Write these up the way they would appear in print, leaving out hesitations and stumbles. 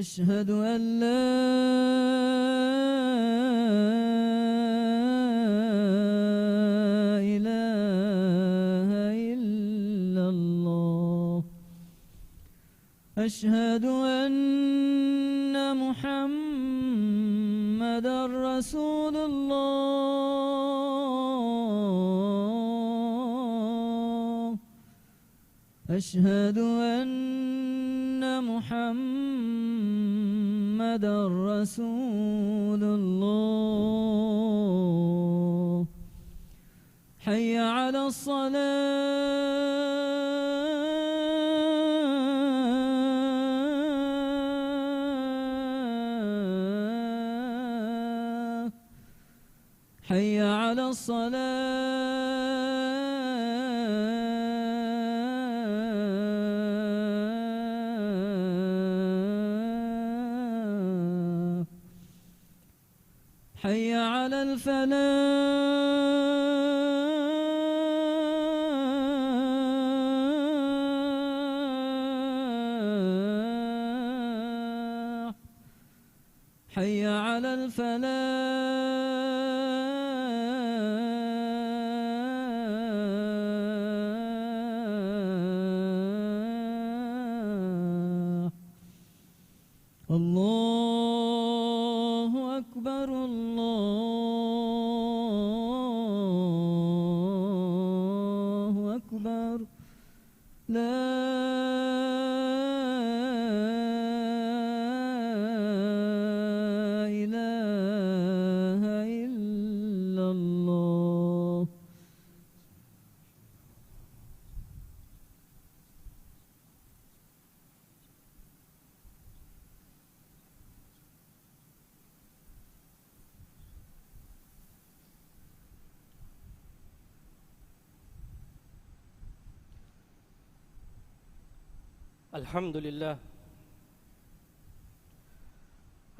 أشهد أن لا إله إلا الله. أشهد أن محمدًا رسول الله. أشهد أن محمدًا رسول الله. حي على الصلاة. حي على الصلاة. حي على الفلاح. حي على الفلاح. الله أكبر الله أكبر. لا إله إلا الله. الحمد لله.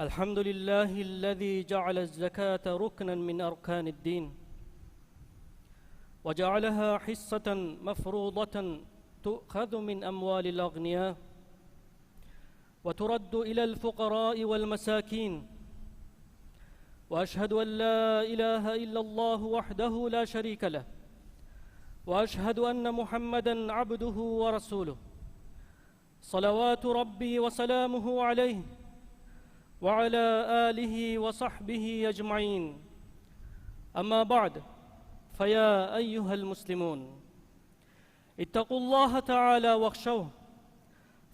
الحمد لله الذي جعل الزكاة ركنا من أركان الدين، وجعلها حصة مفروضة تؤخذ من أموال الأغنياء وترد إلى الفقراء والمساكين. وأشهد أن لا إله إلا الله وحده لا شريك له، وأشهد أن محمدًا عبده ورسوله، صلوات ربي وسلامه عليه وعلى آله وصحبه أجمعين. أما بعد، فيا أيها المسلمون، اتقوا الله تعالى واخشوه،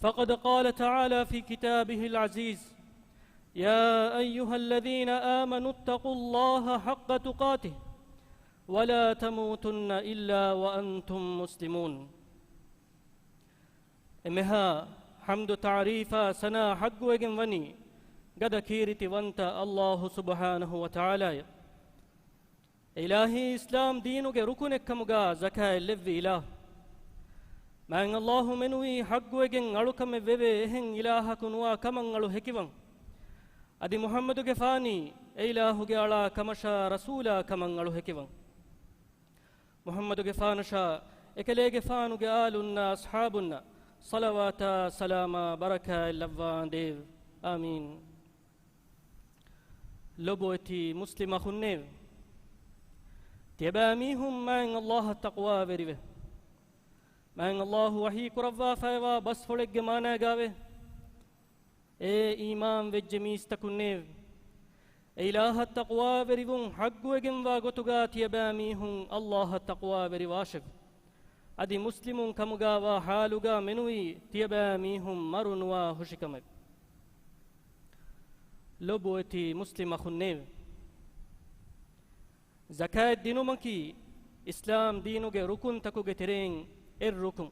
فقد قال تعالى في كتابه العزيز: يا أيها الذين آمنوا اتقوا الله حق تقاته ولا تموتن إلا وأنتم مسلمون. إمها حمد تعريفا سنا حق وجن وني قد كيرتي وانت الله سبحانه وتعالى. إلهي إسلام دينك ركنك كمغا زكاة اللذي إله من الله منوي حق وجن ألوكم بيبه إهن إله كنوا كمن ألو هكيوان أدي محمد كفاني إله جعلا كمشا رسولا كمن ألو هكيوان محمد كفانشا إكلي كفانو جعلنا أصحابنا صلوات سلام بركة اللوان ديv. آمين. لبوتي مسلمة خنيv تباميهم من الله التقوى بريبه من الله وحي كرفا فايوا بس فلق جمانا جاوه إيمان وجميس تكنيv إله التقوى بريبون حق وجن واغتوغا تباميهم الله التقوى بريواشف أدي مسلمون كمغا وحالوغا منوي تباميهم مرنوا هشكمك. لبوتي مسلمة خنيv زكاة دينو منكي إسلام دينو جي ركن تكو جترين الركن.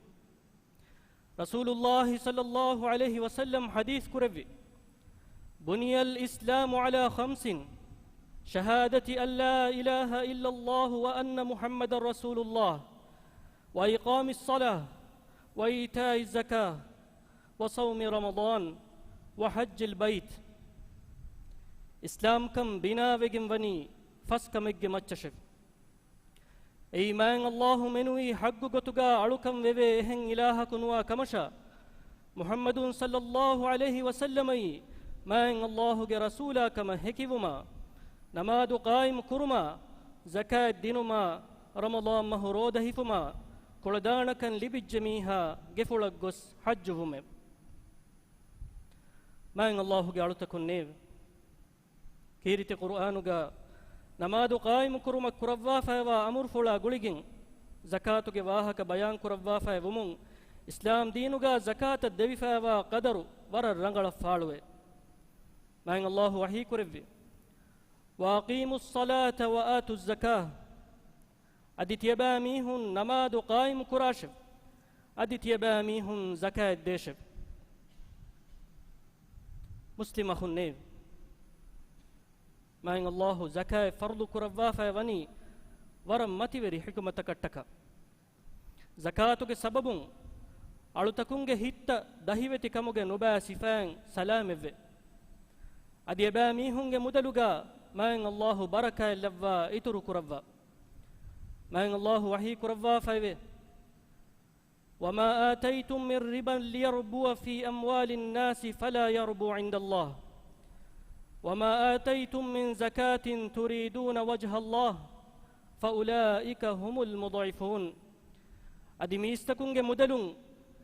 رسول الله صلى الله عليه وسلم حديث كربي: بني الإسلام على 5: شهادة أن لا إله إلا الله وأن محمد رسول الله، وإقام الصلاة، وإيتاء الزكاة، وصوم رمضان، وحج البيت. إسلام كم بنا وجن وني فسكم اج مچشف. إيمان الله منوي حق قتغا علوكم وبهن إله كنوا كمشا ಮುಹಮ್ಮದುನ್ ಸಲ್ಲಲ್ಲಾಹು ಅಲೈಹಿ ವಸಲ್ಲಮೈ ಮಾಯಂ ಅಲ್ಲಾಹುಗೆ ರಸೂಲ ಕಮ ಹೆಕಿವುಮ ನಮಾದು ಕಾಯಿಮ್ ಕುರುಮ ಜಕಾತ್ ದಿನುಮ ರಮಲಾನ್ ಮಹು ರೋಧ ಹಿಫುಮ ಕುಳದಾಣಕನ್ ಲಿಬಿಜ್ಜಮೀಹ ಗೆಫುಳಗ್ ಗೊಸ್ ಹಜ್ಜುವುಮೆ ಮಾಯಂ ಅಲ್ಲಾಹುಗೆ ಅಳುತಕುನ್ನೇವ್ ಕೀರಿತಿ ಕುರ್ಆನುಗ ನಮಾದು ಕಾಯಿಮ್ ಕುರುಮ ಕುರವ್ವಾಫಯವ ಅಮುರ್ ಫುಳ ಗುಳಿಗಿಂ ಜಕಾತುಗೆ ವಾಹಕ ಬಯಾನ್ ಕುರವ್ವಾಫಯ ವುಮುಂ ಇಸ್ಲಾಂ ದೀನುಗ ಜಕಾತ ದೆವಿಫಯವ ಕದರು ವರ ರಂಗಳ ಫಾಳುವೆ ಮಾಯಂ ಅಲ್ಲಾಹು ವಹೀ ಕುರೆವ್ವಿ ವಾಕೀಮು ಸಲಾತ ವ ಆತು ಜಕಾ ಅದಿತ್ಯಬಾ ಮೀಹುನ್ ನಮಾದು ಕಾಯಿಮ್ ಕುರಾಶವ್ ಅದಿತ್ಯಬಾ ಮೀಹುನ್ ಜಕಾತ್ ದೇಶವ್ ಮುಸ್ಲಿಮ ಹುನ್ನೇವ್ ಮಾಯಂ ಅಲ್ಲಾಹು ಜಕಾಯ್ ಫರ್ದು ಕುರವ್ವಾಫಯ ವನಿ ವರಂ ಮತಿವೆರಿ ಹಿಕುಮತ ಕಟ್ಟಕ ಜಕಾತುಗೆ ಸಬಬುಂ ಅಳುತಕುಂಗೆ ಹಿತ್ತ ದಹಿವೆತಿ ಕಮುಗೆ ನುಬಾ ಸಿಫಾಂ ಸಲಾಮೆವ್ವೆ ಅದಿ ಎಬಾ ಮೀಹುಂಗೆ ಮುದಲುಗ ಮಾಯಂ ಅಲ್ಲಾಹು ಬರಕ ಎಲ್ಲವ್ವ ಇತುರು ಕುರವ್ವ ಮಾಯಂ ಅಲ್ಲಾಹು ವಹೀ ಕುರವ್ವಾ ಫೈವೆ وما آتيتم من ربا ليربو في أموال الناس فلا يربو عند الله وما آتيتم من زكاة تريدون وجه الله فأولئك هم المضعفون أدي ميستكونج مدلون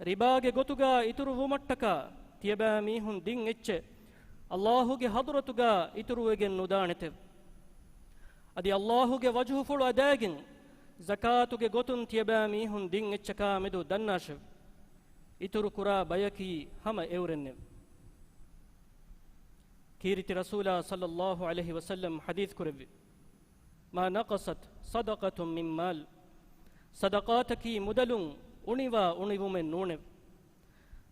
رباಗೆ ಗೊತುಗ ಇತುರು ಮಟ್ಟಕ ತಿಯಬಾ ಮೀಹುನ್ ದಿಂ ಎಚ್ಚೆ ಅಲ್ಲಾಹುಗೆ ಹದರತುಗ ಇತುರುವೆಗೆ ನುದಾಣತೆ ಅದಿ ಅಲ್ಲಾಹುಗೆ ವಜಹು ಫುಳು ಅದಾಗಿನ್ ಜಕಾತುಗೆ ಗೊತುನ್ ತಿಯಬಾ ಮೀಹುನ್ ದಿಂ ಎಚ್ಚಕ ಮೆದು ದನ್ನಾಶವ್ ಇತುರು ಕುರಾ ಬಯಕಿ ಹಮ ಎವರೆನ್ನೆ ಕೀರಿತಿ ರಸೂಲ ಸಲ್ಲಲ್ಲಾಹು ಅಲೈಹಿ ವಸಲ್ಲಂ ಹದೀಸ್ ಕುರವಿ ಮಾ ನಕಸತ್ ಸದಕತುಂ ಮಿನ್ ಮಾಲ್ ಸದಕಾತಕಿ ಮುದಲುಂ ಉಣಿವಾ ಉಣಿವುಮೆ ನೂಣೆ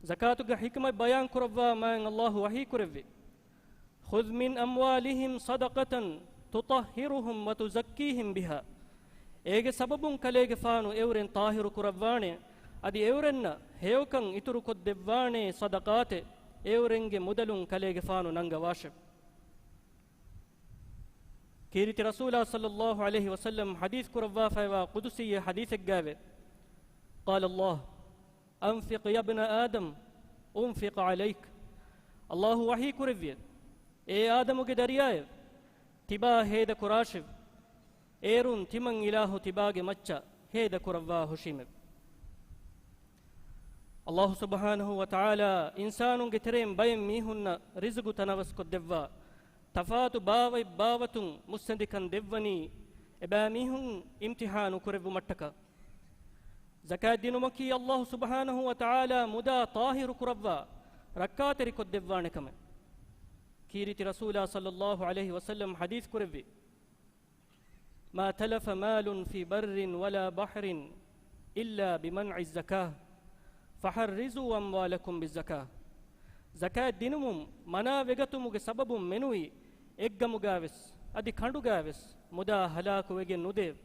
ಜಕಾತುಗೆ ಹಿಕ್ಮ ಬಯಾನ್ ಕುರವ್ವಾ ಮಾಯಂ ಅಲ್ಲಾಹು ವಹೀ ಕುರವಿ ಖುದ್ ಮಿನ್ ಅಮ್ವಾಲಿಹಿಂ ಸದಕತನ್ ತುತಹಿರುಹುಂ ವ ತುಜಕ್ಕೀಹಿಂ ಬಿಹಾ ಏಗೆ ಸಬಬುಂ ಕಲೆಗೆ ಫಾನು ಎವರೆನ್ ತಾಹಿರು ಕುರವ್ವಾಣೆ ಅದಿ ಎವರೆನ್ನ ಹೇವಕಂ ಇತುರು ಕೊದ್ದೆವ್ವಾಣೆ ಸದಕಾತೆ ಎವರೆಂಗೆ ಮುದಲುಂ ಕಲೆಗೆ ಫಾನು ನಂಗ ವಾಶ ಕೀರಿತಿ ರಸೂಲ ಸಲ್ಲಲ್ಲಾಹು ಅಲೈಹಿ ವಸಲ್ಲಂ ಹದೀಸ್ ಕುರವ್ವಾ ಫೈವಾ ಕುದುಸಿಯ ಹದೀಸೆಗ್ಗಾವೆ قال الله أنفق يا ابن آدم أنفق عليك الله وحي كربية إيه آدم قدريايف تبا هيدا كراشف إيرون تمن إله تباغ مچا هيدا كروا هشيمب الله سبحانه وتعالى إنسان قترين بين ميهن رزق تنوس كدوا تفات باوي باوتن مستندكن دوني إبا ميهن امتحان كرب مٹکا زكاة دين مكي الله سبحانه وتعالى مدا طاهر كربا ركاتري كدوانكم كيرت رسول صلى الله عليه وسلم حديث كربي ما تلف مال في بر ولا بحر إلا بمنع الزكاة فحرزوا أموالكم بالزكاة زكاة دينمم منا وغتمك سبب منوي إغمغاوس أدي خندوغاوس مدا هلاك وغن نديب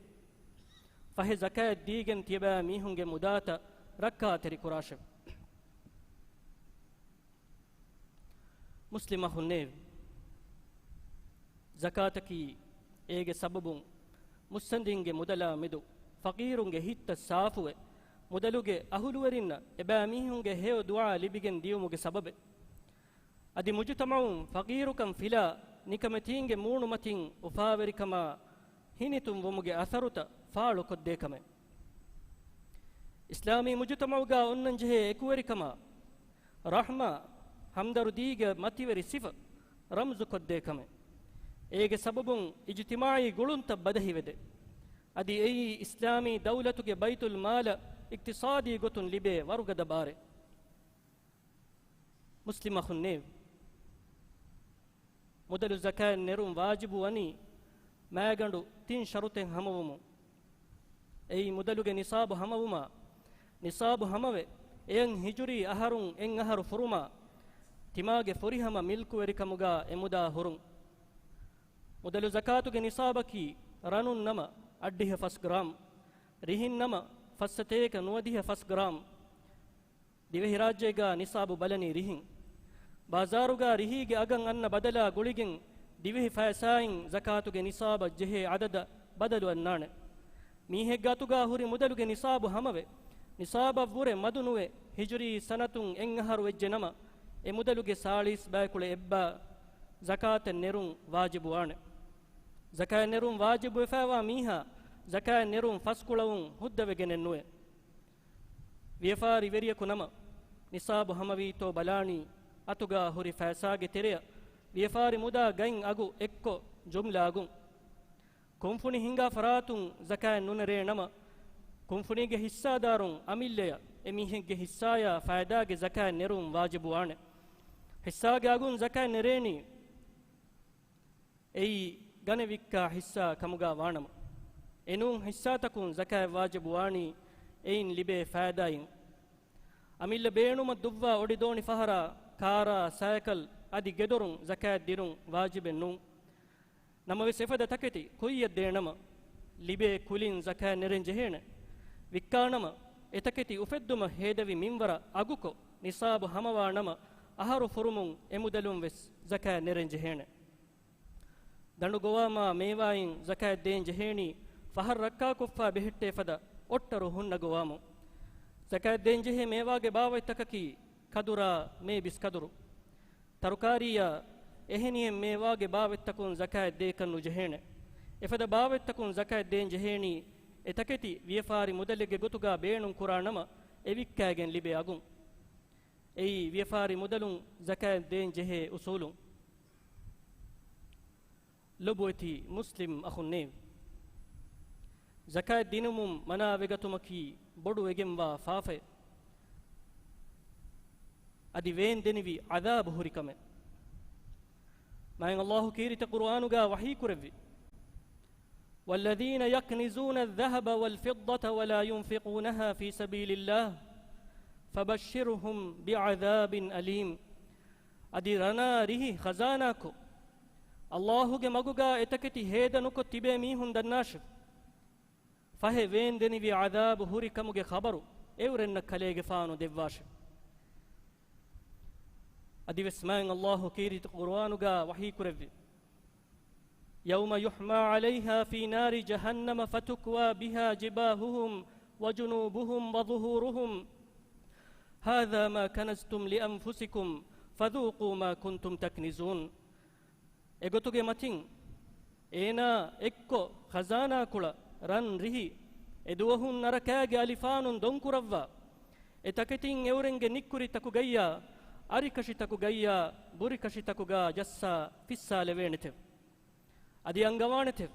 فهي زكاة ديغن تيبا ميهنگ مداتا ركاتري كراشب مسلمة هنيب زكاتكي إيغ سببون ಮುಸ್ಸಂದಿಂಗೆ ಮುದಲ ಮಿದು ಫಕೀರುಂಗೆ ಹಿತ್ತ ಸಾಫುವೆ ಮುದಲುಗೆ ಅಹುಲುವರಿನ್ನ ಎಬಾ ಮೀಹುಂಗೆ ಹೇವ ದುಆ ಲಿಬಿಗೆನ್ ದಿಯುಮುಗೆ ಸಬಬೆ ಅದಿ ಮುಜ್ತಮೌಂ ಫಕೀರುಕಂ ಫಿಲಾ ನಿಕಮತಿಂಗೆ ಮೂಣು ಮತಿಂ ಉಫಾವರಿಕಮ ಹಿನಿತುಂ ವಮುಗೆ ಅಸರುತ ಫಾಳು ಕೊದ್ದೇಕಮೆ ಇಸ್ಲಾಮಿ ಮುಜ್ತಮೌಗ ಒನ್ನಂಜೆ ಎಕುವರಿಕಮ ರಹ್ಮ ಹಮ್ದರುದೀಗೆ ಮತಿವರಿ ಸಿಫ ರಮ್ಜು ಕೊದ್ದೇಕಮೆ ಏಗೆ ಸಬಬುಂ ಇಜ್ತಿಮಾಯಿ ಗುಳುಂತ ಬದಹಿವೆದೆ ಅದಿ ಏಯಿ ಇಸ್ಲಾಮಿ ದೌಲತುಗೆ ಬೈತುಲ್ ಮಾಲ ಇಕ್ತಿಸಾದಿ ಗೊತುನ್ ಲಿಬೆ ವರುಗದ ಬಾರೆ ಮುಸ್ಲಿಮ ಹುನ್ನೇವ್ ಮೊದಲು ಜಕಾತ್ ನೆರುಂ ವಾಜಿಬು ಅನಿ ಮ್ಯಾಗಂಡು ತಿನ್ ಶರುತೆಂ ಹಮವುಮು ಏಯಿ ಮೊದಲುಗೆ ನಿಸಾಬು ಹಮವುಮ ನಿಸಾಬು ಹಮವೆ ಏಂ ಹಿಜುರಿ ಅಹರುಂ ಎಂ ಅಹರು ಫುರುಮ ತಿಮಾಗೆ ಫುರಿಹಮ ಮಿಲ್ಕು ವೆರಿಕಮುಗ ಎಮುದಾ ಹುರುಂ ಮೊದಲು ಜಕಾತುಗೆ ನಿಸಾಬಕಿ ರನುನ್ ನಮ ಅಡ್ಡಿಹ ಫಸ್ ಗ್ರಾಮ್ ರಿಹಿನ್ ನಮ ಫಸ್ಸತೇಕ ನುವದಿಹ ಫಸ್ ಗ್ರಾಮ್ ದಿವೆಹಿ ರಾಜ್ಯಗ ನಿಸಾಬು ಬಲನಿ ರಿಹಿನ್ ಬಾಜಾರುಗ ರಿಹಿಗೆ ಅಗಂ ಅನ್ನ ಬದಲ ಗುಳಿಗಿನ್ ದಿವೆಹಿ ಫೈಸಾಯಿನ್ ಜಕಾತುಗೆ ನಿಸಾಬ ಜೆಹೆ ಅದದ ಬದಲು ಅನ್ನಾಣೆ ಮೀಹೆಗ್ಗಾತುಗ ಹುರಿ ಮೊದಲುಗೆ ನಿಸಾಬು ಹಮವೆ ನಿಸಾಬವ್ವುರೆ ಮದುನುವೆ ಹಿಜುರಿ ಸನತುಂ ಎಂಗಹರು ವೆಜ್ಜೆನಮ ಎ ಮುದಲುಗೆ ಸಾಳೀಸ್ ಬಾಯಕುಳೆ ಎಬ್ಬ ಜಕಾತ ನೆರುಂ ವಾಜಿಬು ಆಣೆ ಜಕಾಯ ನೆರುಂ ವಾಜಿಬು ಎಫಾವಾ ಮೀಹಾ ಜಕಾಯ ನೆರುಂ ಫಸ್ಕುಳವುಂ ಹುದ್ದವೆಗೆನೆನ್ನುವೆ ವಿಯಫಾರಿ ವೆರಿಯಕು ನಮ ನಿಸಾಬು ಹಮವೀತೋ ಬಲಾಣಿ ಅತುಗಾ ಹುರಿ ಫೈಸಾಗೆ ತೆರೆಯ ವಿಯಫಾರಿ ಮುದಾ ಗೈಂ ಅಗು ಎಕ್ಕೊ ಜುಮ್ಲಾಗುಂ ಕುಂಫುನಿ ಹಿಂಗಾ ಫರಾತುಂ ಜಕಾಯ ನುನರೇ ನಮ ಕುಂಫುನಿಗೆ ಹಿಸ್ಸಾದಾರುಂ ಅಮಿಲ್ಲೆಯ ಎಮಿಹಿಗೆ ಹಿಸ್ಸಾಯ ಫಾಯ್ದಾಗೆ ಜಕಾಯ ನೆರುಂ ವಾಜಿಬು ಆಣೆ ಹಿಸ್ಸಾಗೆ ಅಗುಂ ಜಕಾಯ ನೆರೇಣಿ ಎಯಿ ಗನೆವಿಕ್ಕ ಹಿಸ್ಸಾ ಕಮುಗಾ ವಾಣಮ ಎನುಂ ಹಿಸ್ಸಾತಕುಂ ಜಕಾಯ ವಾಜಿಬು ಆಣಿ ಎಯಿನ್ ಲಿಬೆ ಫಾಯ್ದಾಯಿಂ ಅಮಿಲ್ಲ ಬೇಣುಮ ದುವ್ವ ಒಡಿದೋಣಿ ಫಹರ ಕಾರ ಸೈಕಲ್ ಅದಿ ಗೆದೊರುಂ ಜಕಾಯ ದಿರುಂ ವಾಜಿಬೆನ್ನು ನಮವೆ ಸೆಫದ ತಕೆತಿ ಕೊಯ್ಯದ್ದೇಣಮ ಲಿಬೆ ಕುಲಿನ್ ಜಕಾಯ ನೆರೆಂಜೆಹೇಣೆ ವಿಕ್ಕಾಣಮ ಎತಕೆತಿ ಉಫೆದ್ದುಮ ಹೇದವಿ ಮಿಂವರ ಅಗುಕೊ ನಿಸಾಬು ಹಮವಾಣಮ ಅಹರು ಫುರುಮುಂ ಎಮುದಲುಂ ವೆಸ್ ಜಕಾಯ ನೆರೆಂಜೆಹೇಣೆ ದಂಡು ಗೋವಾಮ ಮೇವಾಯಿಂ ಜಕಾಯ ದೇಂಜೆಹೇಣಿ ಫಹರ್ ರಕ್ಕಾ ಕುಫ್ಫಾ ಬೆಹಿಟ್ಟೆ ಫದ ಒಟ್ಟರು ಹುನ್ನ ಗೋವಾಮು ಜಕಾಯ ದೇಂಜೆಹೆ ಮೇವಾಗೆ ಬಾವೈತಕಕಿ ಕದುರ ಮೇ ಬಿಸ್ ಕದುರು ತರುಕಾರಿಯ ಎಹೆನಿಯ ಮೇವಾಗೆ ಬಾವೆತ್ತಕುನ್ ಜಕಾಯ ದೇಕನ್ನು ಜೆಹೇಣೆ ಎಫದ ಬಾವೆತ್ತಕುನ್ ಜಕಾಯ ದೇಂಜೆಹೇಣಿ ಎತಕೆತಿ ವಿಯಫಾರಿ ಮುದಲಿಗೆ ಗೊತುಗಾ ಬೇಣುಂ ಕುರಾಣಮ ಎವಿಕ್ಕಾಗೆನ್ ಲಿಬೆ ಅಗುಂ ಎಯಿ ವಿಯಫಾರಿ ಮುದಲುಂ ಜಕಾಯ ದೇಂಜೆಹೆ ಉಸೂಲುಂ ಲೊಬುಯತಿ ಮುಸ್ಲಿಂ ಅಖುನ್ನೇವ್ ಜಕಾಯ ದಿನುಮುಂ ಮನಾವೆಗತುಮಕಿ ಬೊಡು ಎಗೆಂವಾ ಫಾಫೆ ಅದಿ ವೇನ್ ದೆನಿವಿ ಅದಾಬ್ ಹುರಿಕಮೆ ಮಾಯಂ ಅಲ್ಲಾಹು ಕೀರಿತ ಕುರ್ಆನುಗಾ ವಹೀ ಕುರೆವಿ والذين يكنزون الذهب والفضة ولا ينفقونها في سبيل الله فبشرهم بعذاب أليم أدي رنا ريه خزاناكو الله جه مغوغا اتكتي هيدنكو تبي ميهن دناش فهي وين دني في عذاب هوري كمغه خبرو اورن كليغ فانو دواش أدي اسمعن الله كيرت قرآنغا وحي كربي يوم يحمى عليها في نار جهنم فتكوى بها جباههم وجنوبهم وظهورهم هذا ما كنزتم لأنفسكم فذوقوا ما كنتم تكنزون اغتوغي متين اينا اكو خزانا كلا رن رهي ادوهن نركاغي الفانون دونكروا اتكتين اورنگه نيكوري تكو گيا اريكشي تكو گيا بوريكشي تكو گا جسا فيسال وينته ادي انگوانته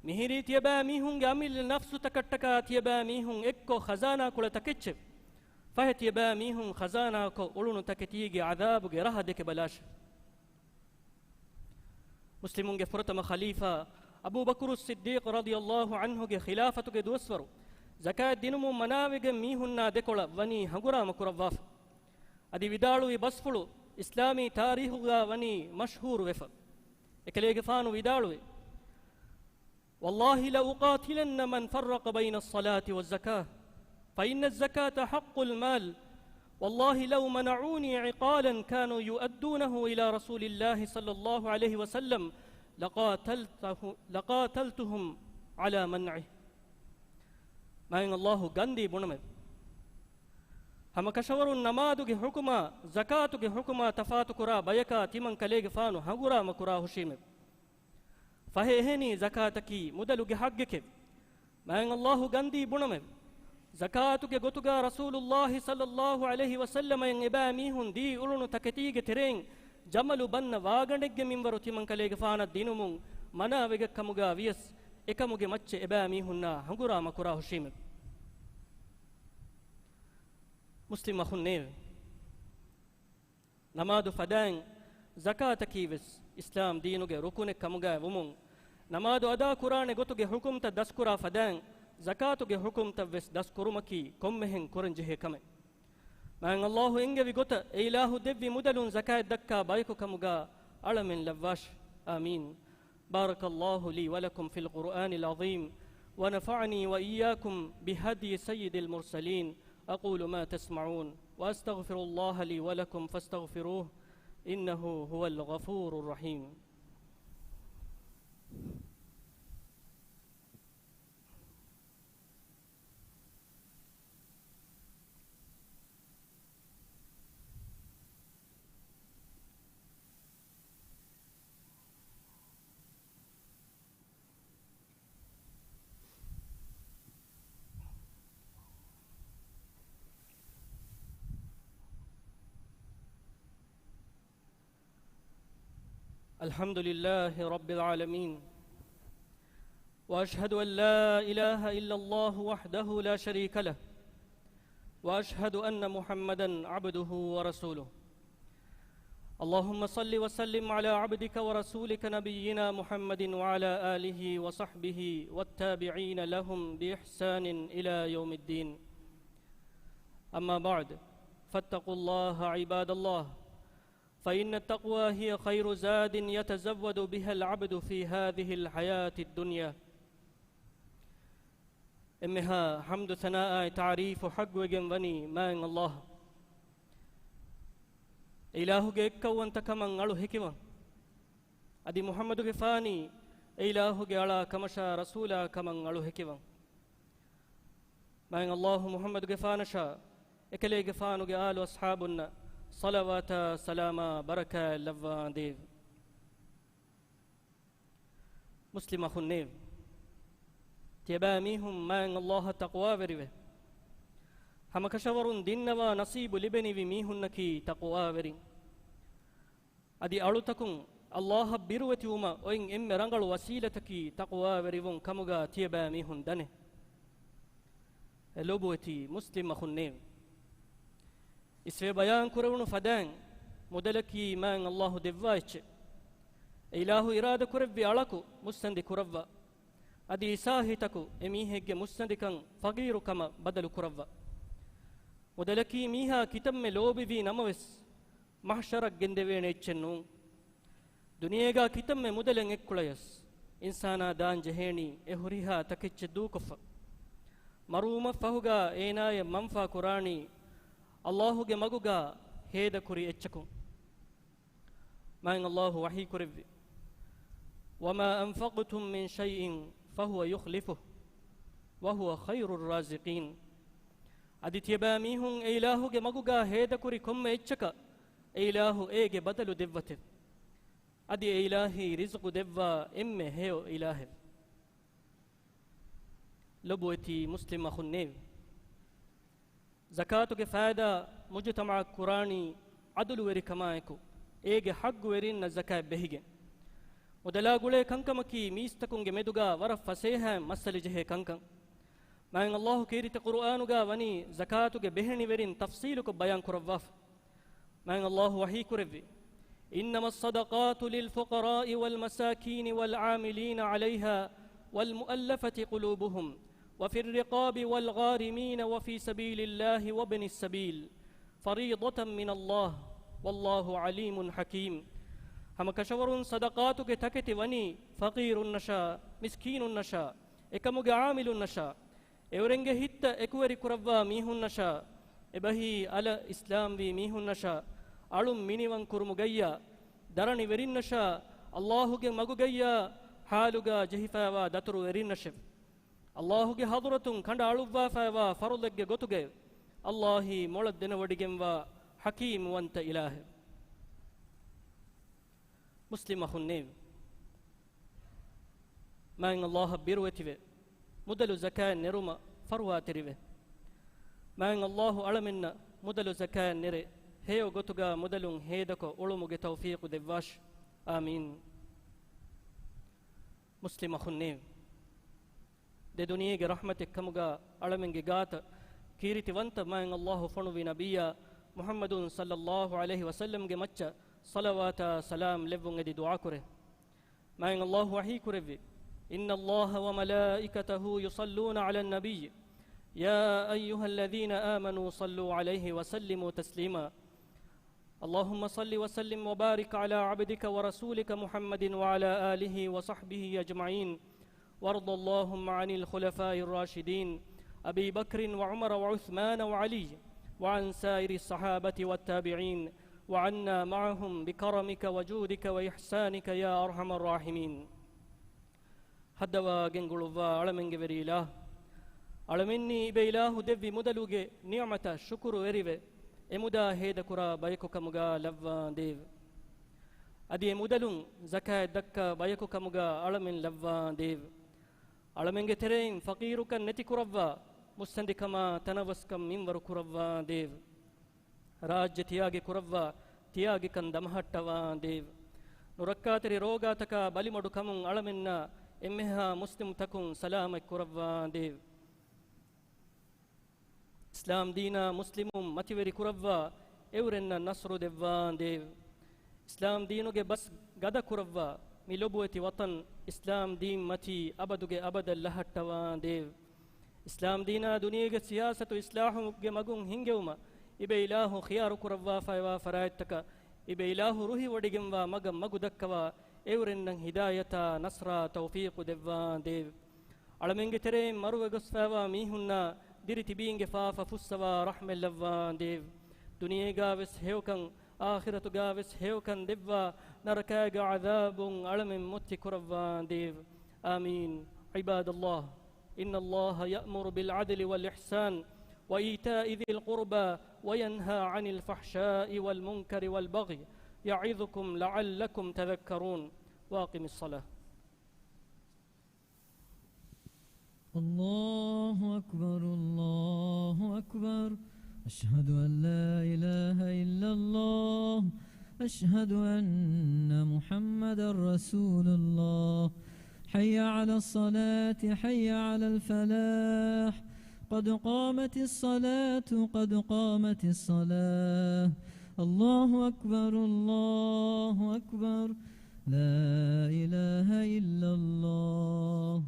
මිහිරී තියබෑ මිහුන්ගේ අමිල් නෆ්සු තකට්ටකා තියබෑ මිහුන් එක්කෝ ಖಜಾನಾ කුල තකෙච්ච ෆහ තියබෑ මිහුන් ಖಜಾನಾ කෝ උළුණු තකෙතිගේ අදාබුගේ රහ දෙක බලාෂ මුස්ලිමුන්ගේ ෆරතම ඛලීෆා අබූ බකර් සිද්දීක් රදියල්ලාහු අන්හුගේ ඛිලාෆතුගේ දුවස්වරු zakat dinumu manaawege මිහුන්නා දෙකොළ වනි හඟුරාම කුරවාෆ අදි විදාළුයි බස්ෆුළු ඉස්ලාමී තාරීහුගා වනි මෂ්හූර් වෙෆ එකලේගේ ෆානු විදාළුයි والله لأقاتلن من فرق بين الصلاة والزكاة فإن الزكاة حق المال والله لو منعوني عقالا كانوا يؤدونه إلى رسول الله صلى الله عليه وسلم لقاتلتهم على منعه ما إن الله غندي بنمه هم كشور النمادك حكما زكاتك حكما تفاتكرا بيكا تمن كليغ فانو هغرا مكرا هشيمه فهيهني زكاتكي مدلوغي حقك ما ان الله غندي بنمه زكاتك غتوغا رسول الله صلى الله عليه وسلم ان اباميهن دي اولونو تكتيگه ترين جملو بن واگندگge منبرو تيمن كليگه فانا دينومون منا ويگه كموگا ويس එකමුගේ මච්ච اباميهن هغرا مكرا هشيمه مسلم اخنير نمادو فدان زكاتكي وس اسلام دينوگه ركونه كموگا ومون نمادو ادا قران گوتوگه حكمت دسكورا فدان زكاتوگه حكمت وس دسكورمكي كومهن كورنجه كمه مان الله انگه وي گوت اله دبي مدلون زكات دكا بايكو كموگا علمن لواش امين بارك الله لي ولكم في القرآن العظيم ونفعني وإياكم بهدي سيد المرسلين أقول ما تسمعون وأستغفر الله لي ولكم فاستغفروه إنه هو الغفور الرحيم الحمد لله رب العالمين وأشهد أن لا إله إلا الله وحده لا شريك له وأشهد أن محمدا عبده ورسوله اللهم صل وسلم على عبدك ورسولك نبينا محمد وعلى آله وصحبه والتابعين لهم بإحسان إلى يوم الدين أما بعد فاتقوا الله عباد الله فإن التقوى هي خير زاد يتزود بها العبد في هذه الحياة الدنيا إمها حمد ثناء تعريف حق وجنبني ما إن الله إله جيك وانت كمان على حكمة أدي محمد كفاني إله جعلا كمشا رسولا كمان على حكمة ما إن الله محمد كفانشا إكلي كفانو جعل أصحابنا صلوات سلام بركة لفان ديف مسلم أخو النيف تيباميهم ما إن الله تقوى بريوه هم كشورون دينوا نصيب لبني بميهن نكي تقوى برين أدي أرلتكم الله بيروتي وما وإن إم رنجل وسيلتكي تقوى بريون كمغا تيباميهن دنه لوبوتي مسلم أخو النيف إسوي بيان كرون فدان مدلكي ما إن الله دفايش إله إرادة كرب علىكو مستند كربا أدي ساهتكو إميهج مستند كان فقير كما بدل كربا مدلكي ميها كتم لوبي في نموس محشرك جندوين اتشنو دنياغا كتم مدلن اكوليس إنسانا دان جهيني إهوريها تكتش دوكف مروما فهوغا إيناي منفا قراني الله جه مغوغا هيدا كوري اتشكو ما إن الله وحي كرب وما أنفقتم من شيء فهو يخلفه وهو خير الرازقين أدي تيباميهم إله جه مغوغا هيدا كوري كم اتشكا إله إيجي بدل دبته أدي إلهي رزق دبا إم هيو إله لبوتي مسلم أخو النيف زكاة کے فائدہ مجتمع قرآنی عدل وری کمائکو ایگ حق ورین زکاة بہگے ودلا گلے کنکم کی میستکونگے میدوگا ورف فسیح مسل جہے کنکم ما ان اللہ کیریت قرآنگا ونی زکاة کے بہنی ورین تفصیل کو بیان کرواف ما ان اللہ وحی کروی انما الصدقات للفقراء والمساكين والعاملين عليها والمؤلفة قلوبهم وفي الرقاب والغارمين وفي سبيل الله وابن السبيل فريضة من الله والله عليم حكيم هم كشور صدقاتك تكتي وني فقير النشا مسكين النشا اكمغ عامل النشا اورنگ هيت اكوري كروا ميهن النشا ابهي على اسلام وي ميهن النشا علم منيوان كرمغيا درني ورين النشا الله گه مغغيا حالغا جهفاوا دتر ورين النشا الله ಗೆ ಹದರತುಂ ಕಂಡ ಅಳುವಾ ಫಾವಾ ಫರುಲಗ್ಗೆ ಗೊತುಗೆ ಅಲ್ಲಾಹಿ ಮೊಳದ್ದೆನ ವಡಿಗೆಂವ ಹಕೀಮ್ ವಂತ ಇಲಾಹ ಮುಸ್ಲಿಮ ಹುನ್ನೇವ್ ಮಾಂಗ್ ಅಲ್ಲಾಹ ಬಿರುವತಿವೆ ಮೊದಲು ಜಕಾ ನೆರುಮ ಫರ್ವಾತಿರಿವೆ ಮಾಂಗ್ ಅಲ್ಲಾಹು ಅಳಮಿನ್ನ ಮೊದಲು ಜಕಾ ನೆರೆ ಹೇಯೋ ಗೊತುಗ ಮೊದಲು ಹೇದಕೊ ಉಳುಮುಗೆ ತೌಫೀಕ್ ದೆವ್ವಾಶ್ ಆಮೀನ್ ಮುಸ್ಲಿಮ ಹುನ್ನೇವ್ de duniyage rahmatek kamuga alamenge gata kiritiwanta ma in Allah fonu vi nabiyya Muhammadun sallallahu alaihi wasallam ge macca salawata salam levunge di dua kore ma in Allah wahi kurevi inna Allah wa malaikatahu yusalluna ala an-nabiy ya ayyuhalladhina amanu sallu alaihi wa sallimu taslima اللهم صل وسلم وبارك على عبدك ورسولك محمد وعلى آله وصحبه أجمعين وارض اللهم عن الخلفاء الراشدين أبي بكر وعمر وعثمان وعلي وعن سائر الصحابة والتابعين وعنا معهم بكرمك وجودك وإحسانك يا أرحم الراحمين هدوا جنغلوا على من جبر إله على مني بإله دبي مدلوج نعمة شكر وريبه إمدا هيدا كرا بايكو كمغا لفان ديف أدي مدلون زكاة دكا بايكو كمغا على من لفان ديف على من جترين فقيرك نتي كربا مستندكما تنوسكم من ور كربا ديف راج تياغي كربا تياغي كان دمهتوا ديف ನುರಕ್ಕಾತಿರಿ ರೋಗಾತಕ ಬಲಿಮಡು ಕಮುಂ ಅಳಮೆನ್ನ ಎಮ್ಮೆಹ ಮುಸ್ಲಿಂ ತಕುಂ ಸಲಾಮಕ್ ಕುರವ್ವಾನ್ ದೇವ್ ಇಸ್ಲಾಂ ದೀನ ಮುಸ್ಲಿಮುಂ ಮತಿವೆರಿ ಕುರವ್ವ ಎವರೆನ್ನ ನಸ್ರು ದೆವ್ವಾನ್ ದೇವ್ ಇಸ್ಲಾಂ ದೀನುಗೆ ಬಸ್ ಗದ ಕುರವ್ವ ಮಿಲೊಬುವತಿ ವತನ್ ಇಸ್ಲಾಂ ದೀನ್ ಮತಿ ಅಬದುಗೆ ಅಬದಲ್ ಲಹಟ್ಟವಾನ್ ದೇವ್ ಇಸ್ಲಾಂ ದೀನ ದುನಿಯಗೆ ಸಿಯಾಸತು ಇಸ್ಲಾಹುಗೆ ಮಗುಂ ಹಿಂಗೆವುಮ ಇಬೆ ಇಲಾಹು ಖಿಯಾರು ಕುರವ್ವ ಫೈವಾ ಫರಾಯತ್ತಕ ಇಬೆ ಇಲಾಹು ರುಹಿ ಒಡಿಗೆಂವ ಮಗ ಮಗು ದಕ್ಕವ ಎವರೆನ್ನ ಹಿದಾಯತ ನಸ್ರ ತೌಫೀಕು ದೆವ್ವಾನ್ ದೇವ್ ಅಳಮೆಂಗೆ ತೆರೆ ಮರುವೆಗೊಸ್ಫಾವ ಮೀಹುನ್ನ ದಿರಿ ತಿಬೀಂಗೆ ಫಾಫ ಫುಸ್ಸವ ರಹ್ಮೆಲ್ಲವ್ವಾನ್ ದೇವ್ ದುನಿಯೆಗಾ ವೆಸ್ ಹೇವಕಂ ಆಖಿರತುಗಾ ವೆಸ್ ಹೇವಕಂ ದೆವ್ವ ನರಕಾಗ ಅದಾಬುಂ ಅಳಮೆಂ ಮುತ್ತಿ ಕುರವ್ವಾನ್ ದೇವ್ ಆಮೀನ್ ಇಬಾದಲ್ಲಾಹ್ إن الله يأمر بالعدل والإحسان وإيتاء ذي القربى وينهى عن الفحشاء والمنكر والبغي يعظكم لعلكم تذكرون واقم الصلاة الله أكبر الله أكبر أشهد أن لا إله إلا الله أشهد أن محمد رسول الله حي على الصلاة حي على الفلاح قد قامت الصلاة قد قامت الصلاة الله أكبر الله أكبر لا إله إلا الله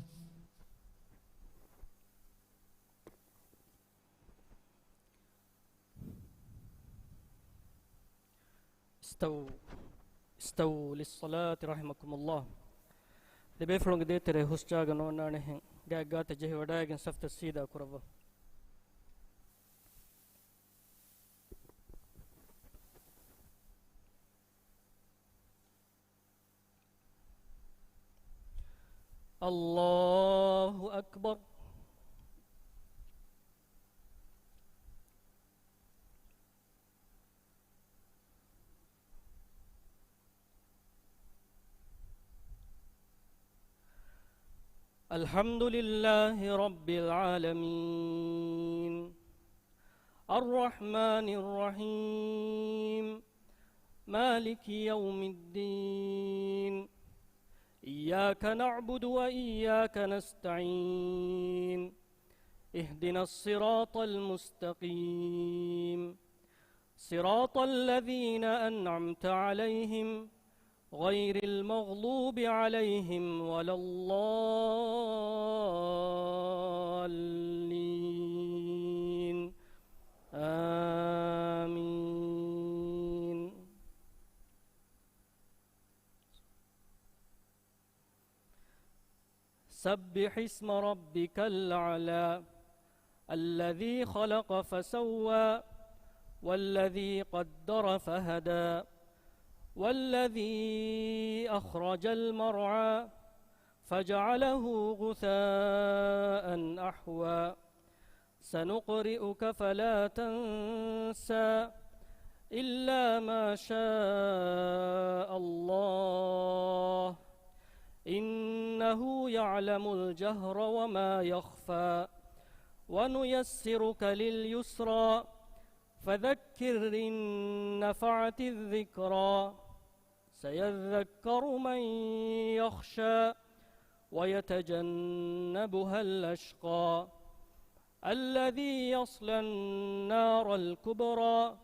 استووا للصلاة رحمكم الله لبيفرونغ ديتري هسجاغ نونانه غاغات جهي وداغن سفت السيدا كربا الله أكبر الحمد لله رب العالمين الرحمن الرحيم مالك يوم الدين إياك نعبد وإياك نستعين اهدنا الصراط المستقيم صراط الذين أنعمت عليهم غير المغضوب عليهم ولا الضالين آمين سبح اسم ربك الأعلى الذي خلق فسوى والذي قدر فهدى والذي أخرج المرعى فجعله غثاء أحوى سنقرئك فلا تنسى إلا ما شاء الله إنه يعلم الجهر وما يخفى ونيسرك لليسرى فذكر إن نفعت الذكرى سيذكر من يخشى ويتجنبها الأشقى الذي يصلى النار الكبرى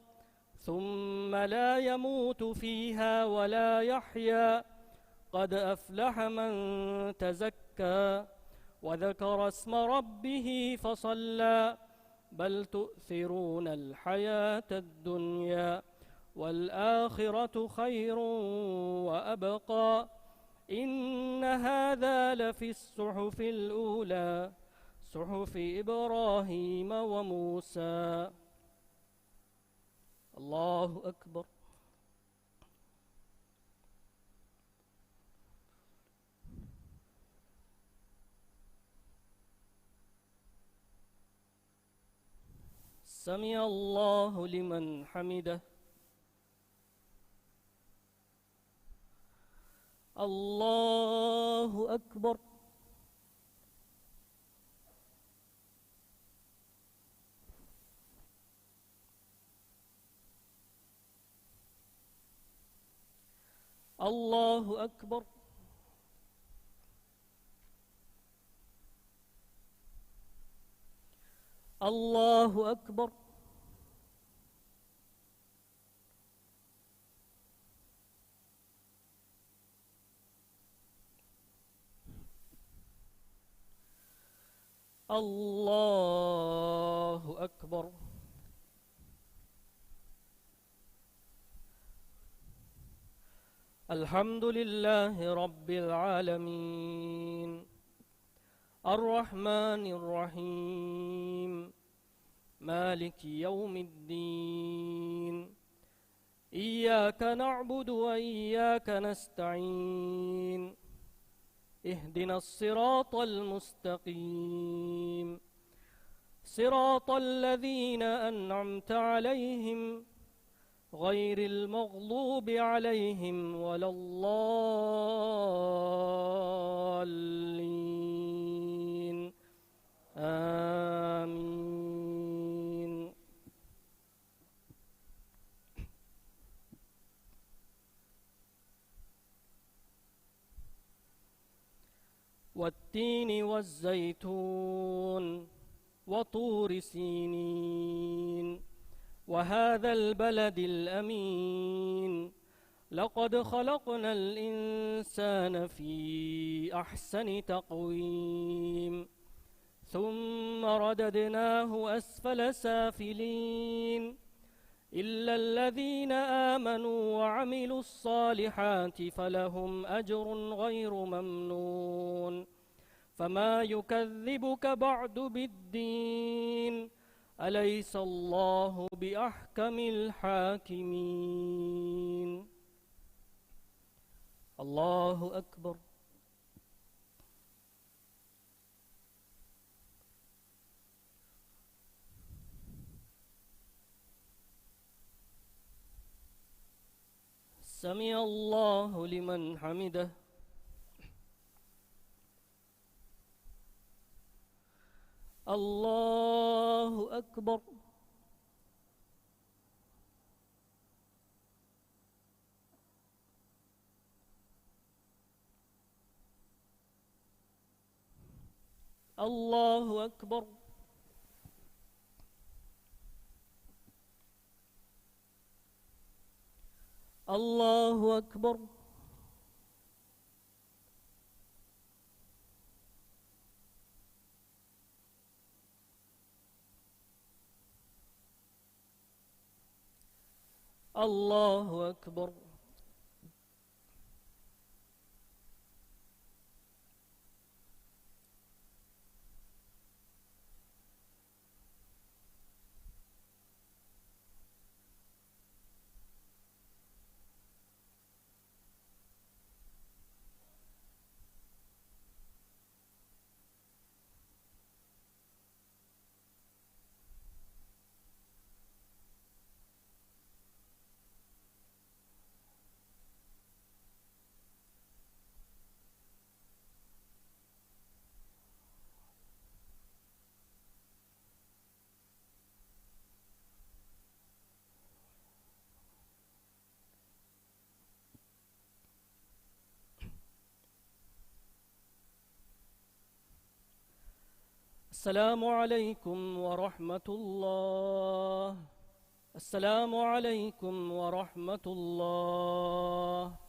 ثم لا يموت فيها ولا يحيا قد أفلح من تزكى وذكر اسم ربه فصلى بل تؤثرون الحياة الدنيا والآخرة خير وأبقى إن هذا لفي الصحف الأولى صحف إبراهيم وموسى الله أكبر سمع الله لمن حمده الله أكبر الله أكبر. الله أكبر. الله أكبر. الحمد لله رب العالمين الرحمن الرحيم مالك يوم الدين إياك نعبد وإياك نستعين اهدنا الصراط المستقيم صراط الذين أنعمت عليهم غير المغضوب عليهم ولا الضالين آمين. والتين والزيتون وطور سينين وهذا البلد الأمين لقد خلقنا الإنسان في أحسن تقويم ثم رددناه أسفل سافلين إلا الذين آمنوا وعملوا الصالحات فلهم أجر غير ممنون فما يكذبك بعد بالدين أليس الله بأحكم الحاكمين. الله أكبر. سمع الله لمن حمده. الله أكبر. الله أكبر. الله أكبر. الله أكبر. السلام عليكم ورحمة الله. السلام عليكم ورحمة الله.